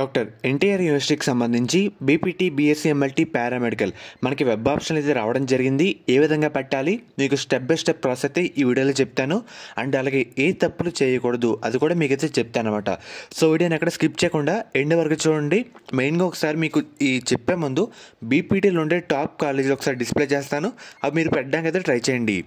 Doctor NTR యూనివర్సిటీకి సంబంధించి BPT, BSc, MLT, paramedical మనకి వెబ్ ఆప్షన్ అయితే రావడం జరిగింది. ఏ విధంగా పెట్టాలి మీకు స్టెప్ బై స్టెప్ ప్రాసెస్ అయితే ఈ వీడియోలో చెప్తాను. అండ్ అలాగే ఏ తప్పులు చేయకూడదు అది కూడా మీకైతే చెప్తాను అనమాట. సో వీడియోని ఎక్కడ స్కిప్ చేయకుండా ఎండ్ వరకు చూడండి. మెయిన్గా ఒకసారి మీకు ఈ చెప్పే ముందు బీపీటీలో ఉండే టాప్ కాలేజీలు ఒకసారి డిస్ప్లే చేస్తాను. అవి మీరు పెట్టడానికి అయితే ట్రై చేయండి.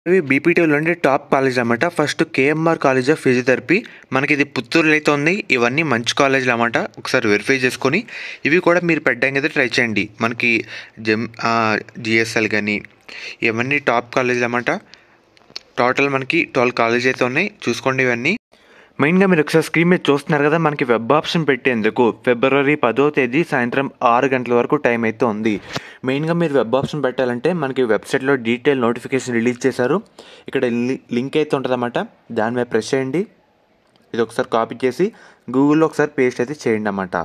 ఇవి బీపీటీలో ఉండే టాప్ కాలేజ్ అనమాట. First KMR college of physiotherapy, మనకి ఇది పుత్తూరులో అయితే ఉంది. ఇవన్నీ మంచి కాలేజీలు అనమాట. ఒకసారి వెరిఫై చేసుకొని ఇవి కూడా మీరు పెట్టడానికి అయితే ట్రై చేయండి. మనకి జిఎస్ఎల్ కానీ ఇవన్నీ టాప్ కాలేజీలు అనమాట. టోటల్ మనకి 12 కాలేజ్ అయితే ఉన్నాయి, చూసుకోండి ఇవన్నీ. మెయిన్గా మీరు ఒకసారి స్క్రీన్ మీద చూస్తున్నారు కదా, మనకి వెబ్ ఆప్షన్ పెట్టేందుకు ఫిబ్రవరి 10వ తేదీ సాయంత్రం 6 గంటల వరకు టైం అయితే ఉంది. మెయిన్గా మీరు వెబ్ ఆప్షన్ పెట్టాలంటే మనకి వెబ్సైట్లో డీటెయిల్ నోటిఫికేషన్ రిలీజ్ చేశారు. ఇక్కడ లింక్ అయితే ఉంటుందన్నమాట, దాని మీద ప్రెస్ చేయండి. ఇది ఒకసారి కాపీ చేసి గూగుల్లో ఒకసారి పేస్ట్ అయితే చేయండి అన్నమాట.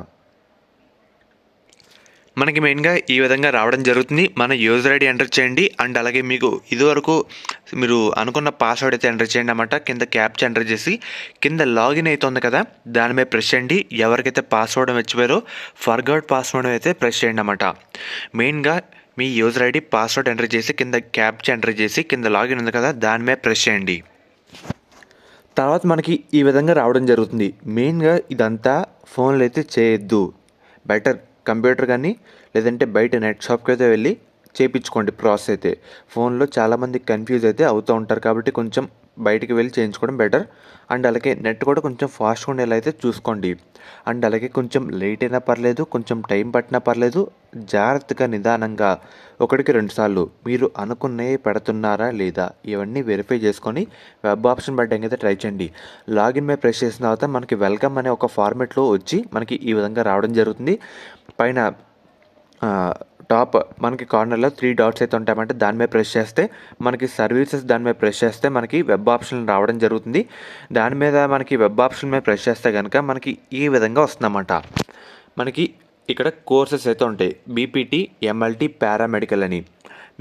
మనకి మెయిన్గా ఈ విధంగా రావడం జరుగుతుంది. మన యూజర్ ఐడి ఎంటర్ చేయండి. అండ్ అలాగే మీకు ఇదివరకు మీరు అనుకున్న పాస్వర్డ్ అయితే ఎంటర్ చేయండి అన్నమాట. కింద క్యాప్చా ఎంటర్ చేసి కింద లాగిన్ అయితే ఉంది కదా, దాని మీద ప్రెస్ చేయండి. ఎవరికైతే పాస్వర్డ్ మర్చిపోయారో ఫర్గాట్ పాస్వర్డ్ అయితే ప్రెస్ చేయండి అన్నమాట. మెయిన్గా మీ యూజర్ ఐడి పాస్వర్డ్ ఎంటర్ చేసి కింద క్యాప్చా ఎంటర్ చేసి కింద లాగిన్ ఉంది కదా, దాని మీద ప్రెస్ చేయండి. తర్వాత మనకి ఈ విధంగా రావడం జరుగుతుంది. మెయిన్గా ఇదంతా ఫోన్లో అయితే చేయొద్దు. బెటర్ కంప్యూటర్ కానీ లేదంటే బయట నెట్ షాప్కి అయితే వెళ్ళి చేయించుకోండి ప్రాసెస్ అయితే. ఫోన్లో చాలామంది కన్ఫ్యూజ్ అయితే అవుతూ ఉంటారు కాబట్టి కొంచెం బయటికి వెళ్ళి చేయించుకోవడం బెటర్. అండ్ అలాగే నెట్ కూడా కొంచెం ఫాస్ట్గా ఉండేలా అయితే చూసుకోండి. అండ్ అలాగే కొంచెం లేట్ అయినా పర్లేదు, కొంచెం టైం పట్టినా పర్లేదు, జాగ్రత్తగా నిదానంగా 1కి 2 సార్లు మీరు అనుకున్నవి పెడుతున్నారా లేదా ఇవన్నీ వెరిఫై చేసుకొని వెబ్ ఆప్షన్ పెట్టడానికి అయితే ట్రై చేయండి. లాగిన్ మీద ప్రెస్ చేసిన తర్వాత మనకి వెల్కమ్ అనే ఒక ఫార్మెట్లో వచ్చి మనకి ఈ విధంగా రావడం జరుగుతుంది. పైన టాప్ మనకి కార్నర్లో 3 డాట్స్ అయితే ఉంటాయన్నమాట. దాని మీద ప్రెస్ చేస్తే మనకి సర్వీసెస్, దాని మీద ప్రెస్ చేస్తే మనకి వెబ్ ఆప్షన్ రావడం జరుగుతుంది. దాని మీద మనకి వెబ్ ఆప్షన్ మీద ప్రెస్ చేస్తే కనుక మనకి ఈ విధంగా వస్తుందన్నమాట. మనకి ఇక్కడ కోర్సెస్ అయితే ఉంటాయి, బీపీటీ, ఎంఎల్టీ, పారామెడికల్ అని.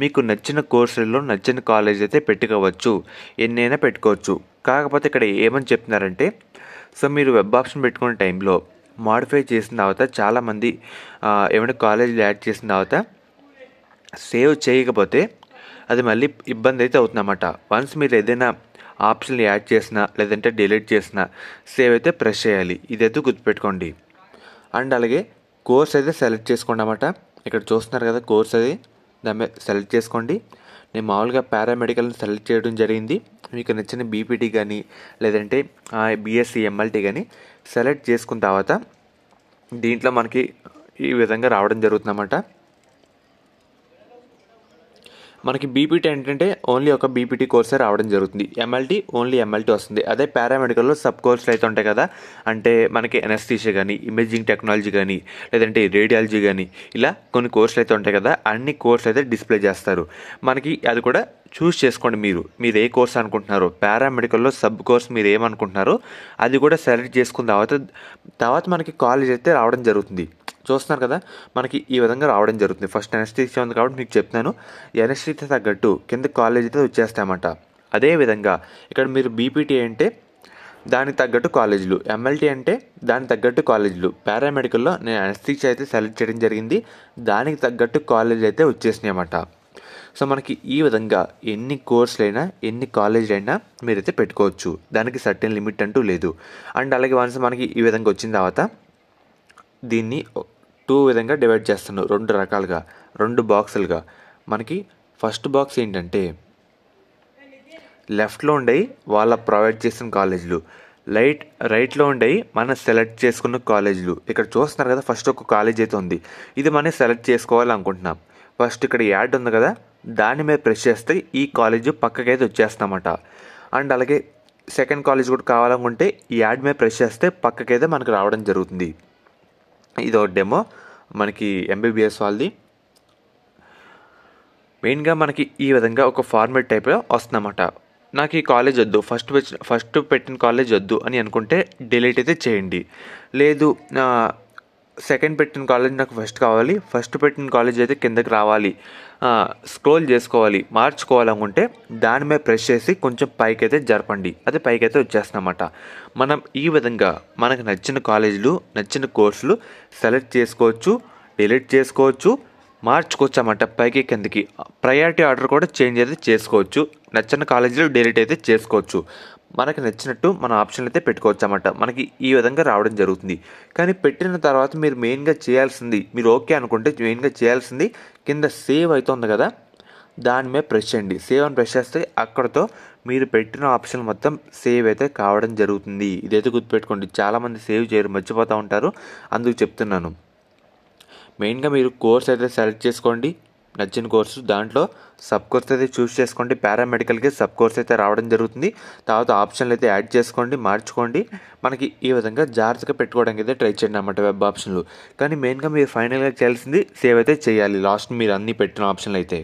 మీకు నచ్చిన కోర్సుల్లో నచ్చిన కాలేజ్ అయితే పెట్టుకోవచ్చు, ఎన్నైనా పెట్టుకోవచ్చు. కాకపోతే ఇక్కడ ఏమని చెప్తున్నారంటే, సో మీరు వెబ్ ఆప్షన్ పెట్టుకునే టైంలో మాడిఫై చేసిన తర్వాత చాలామంది ఏమైనా కాలేజీలు యాడ్ చేసిన తర్వాత సేవ్ చేయకపోతే అది మళ్ళీ ఇబ్బంది అయితే అవుతుందన్నమాట. వన్స్ మీరు ఏదైనా ఆప్షన్లు యాడ్ చేసినా లేదంటే డిలీట్ చేసినా సేవ్ అయితే ప్రెస్ చేయాలి. ఇదైతే గుర్తుపెట్టుకోండి. అండ్ అలాగే కోర్స్ అయితే సెలెక్ట్ చేసుకోండి అన్నమాట. ఇక్కడ చూస్తున్నారు కదా కోర్స్ అది, దాని మీద సెలెక్ట్ చేసుకోండి. నేను మామూలుగా పారామెడికల్ని సెలెక్ట్ చేయడం జరిగింది. మీకు నచ్చిన బీపీటీ కానీ లేదంటే బీఎస్సీ, ఎంఎల్టీ కానీ సెలెక్ట్ చేసుకున్న తర్వాత దీంట్లో మనకి ఈ విధంగా రావడం జరుగుతుందన్నమాట. మనకి బీపీటీ ఏంటంటే ఓన్లీ ఒక బీపీటీ కోర్సే రావడం జరుగుతుంది. ఎంఎల్టీ ఓన్లీ ఎంఎల్టీ వస్తుంది. అదే పారామెడికల్లో సబ్ కోర్సులు అయితే ఉంటాయి కదా, అంటే మనకి ఎనస్థీషియా కానీ, ఇమేజింగ్ టెక్నాలజీ కానీ లేదంటే రేడియాలజీ కానీ ఇలా కొన్ని కోర్సులు అయితే ఉంటాయి కదా, అన్ని కోర్సులు అయితే డిస్ప్లే చేస్తారు. మనకి అది కూడా చూస్ చేసుకోండి. మీరు ఏ కోర్స్ అనుకుంటున్నారో, పారామెడికల్లో సబ్ కోర్స్ మీరు ఏమనుకుంటున్నారో అది కూడా సెలెక్ట్ చేసుకున్న తర్వాత మనకి కాలేజ్ అయితే రావడం జరుగుతుంది. చూస్తున్నారు కదా, మనకి ఈ విధంగా రావడం జరుగుతుంది. ఫస్ట్ ఎనస్థీషియా ఉంది కాబట్టి మీకు చెప్తాను. ఎనస్థీషియా తగ్గట్టు కింద కాలేజ్ అయితే వచ్చేస్తాయన్నమాట. అదేవిధంగా ఇక్కడ మీరు బీపీటీ అంటే దానికి తగ్గట్టు కాలేజీలు, ఎంఎల్టీ అంటే దానికి తగ్గట్టు కాలేజీలు, పారామెడికల్లో నేను ఎనస్థీషియా అయితే సెలెక్ట్ చేయడం జరిగింది, దానికి తగ్గట్టు కాలేజీ అయితే వచ్చేసినాయి అన్నమాట. సో మనకి ఈ విధంగా ఎన్ని కోర్సులైనా ఎన్ని కాలేజీలైనా మీరైతే పెట్టుకోవచ్చు. దానికి సర్టెన్ లిమిట్ అంటూ లేదు. అండ్ అలాగే వన్స్ మనకి ఈ విధంగా వచ్చిన తర్వాత దీన్ని 2 విధంగా డివైడ్ చేస్తాను, 2 రకాలుగా, 2 బాక్సులుగా. మనకి ఫస్ట్ బాక్స్ ఏంటంటే లెఫ్ట్లో ఉండేవి వాళ్ళ ప్రొవైడ్ చేసిన కాలేజీలు, రైట్లో ఉండేవి మనం సెలెక్ట్ చేసుకున్న కాలేజీలు. ఇక్కడ చూస్తున్నారు కదా, ఫస్ట్ ఒక కాలేజ్ అయితే ఉంది, ఇది మనం సెలెక్ట్ చేసుకోవాలనుకుంటున్నాం. ఫస్ట్ ఇక్కడ యాడ్ ఉంది కదా, దాని మీద ప్రెస్ చేస్తే ఈ కాలేజ్ పక్కకైతే వచ్చేస్తామన్నమాట. అండ్ అలాగే సెకండ్ కాలేజ్ కూడా కావాలనుకుంటే ఈ యాడ్ మీద ప్రెస్ చేస్తే పక్కకైతే మనకు రావడం జరుగుతుంది. ఇది ఒక డెమో మనకి ఎంబీబీఎస్ వాళ్ళది. మెయిన్గా మనకి ఈ విధంగా ఒక ఫార్మేట్ టైప్లో వస్తుందన్నమాట. నాకు ఈ కాలేజ్ వద్దు, ఫస్ట్ పెట్టిన కాలేజ్ వద్దు అని అనుకుంటే డిలీట్ అయితే చేయండి. లేదు సెకండ్ పెట్టిన కాలేజ్ నాకు ఫస్ట్ కావాలి, ఫస్ట్ పెట్టిన కాలేజ్ అయితే కిందకి రావాలి, స్క్రోల్ చేసుకోవాలి, మార్చుకోవాలనుకుంటే దాని మీద ప్రెస్ చేసి కొంచెం పైకైతే జరపండి, అది పైకైతే వచ్చేస్తుందన్నమాట. మనం ఈ విధంగా మనకు నచ్చిన కాలేజీలు, నచ్చిన కోర్సులు సెలెక్ట్ చేసుకోవచ్చు, డిలీట్ చేసుకోవచ్చు, మార్చుకోవచ్చు అన్నమాట పైకి కిందకి. ప్రయారిటీ ఆర్డర్ కూడా చేంజ్ అయితే చేసుకోవచ్చు, నచ్చిన కాలేజీలో డిలీట్ అయితే చేసుకోవచ్చు. మనకి నచ్చినట్టు మన ఆప్షన్లు అయితే పెట్టుకోవచ్చు అన్నమాట. మనకి ఈ విధంగా రావడం జరుగుతుంది. కానీ పెట్టిన తర్వాత మీరు మెయిన్గా చేయాల్సింది, మీరు ఓకే అనుకుంటే మెయిన్గా చేయాల్సింది కింద సేవ్ అవుతుంది కదా, దాని మీద ప్రెస్ చేయండి. సేవ్ అని ప్రెస్ చేస్తే అక్కడతో మీరు పెట్టిన ఆప్షన్ మొత్తం సేవ్ అయితే కావడం జరుగుతుంది. ఇదైతే గుర్తుపెట్టుకోండి, చాలామంది సేవ్ చేయరు, మర్చిపోతూ ఉంటారు, అందుకు చెప్తున్నాను. మెయిన్గా మీరు కోర్స్ అయితే సెలెక్ట్ చేసుకోండి, నచ్చిన కోర్సు, దాంట్లో సబ్ కోర్స్ అయితే చూస్ చేసుకోండి. పారామెడికల్కి సబ్ కోర్స్ అయితే రావడం జరుగుతుంది. తర్వాత ఆప్షన్లు అయితే యాడ్ చేసుకోండి, మార్చుకోండి. మనకి ఈ విధంగా జాగ్రత్తగా పెట్టుకోవడానికి అయితే ట్రై చేయండి అన్నమాట వెబ్ ఆప్షన్లు. కానీ మెయిన్గా మీరు ఫైనల్గా చేయాల్సింది సేవ్ అయితే చేయాలి లాస్ట్ మీరు అన్నీ పెట్టిన ఆప్షన్లు అయితే.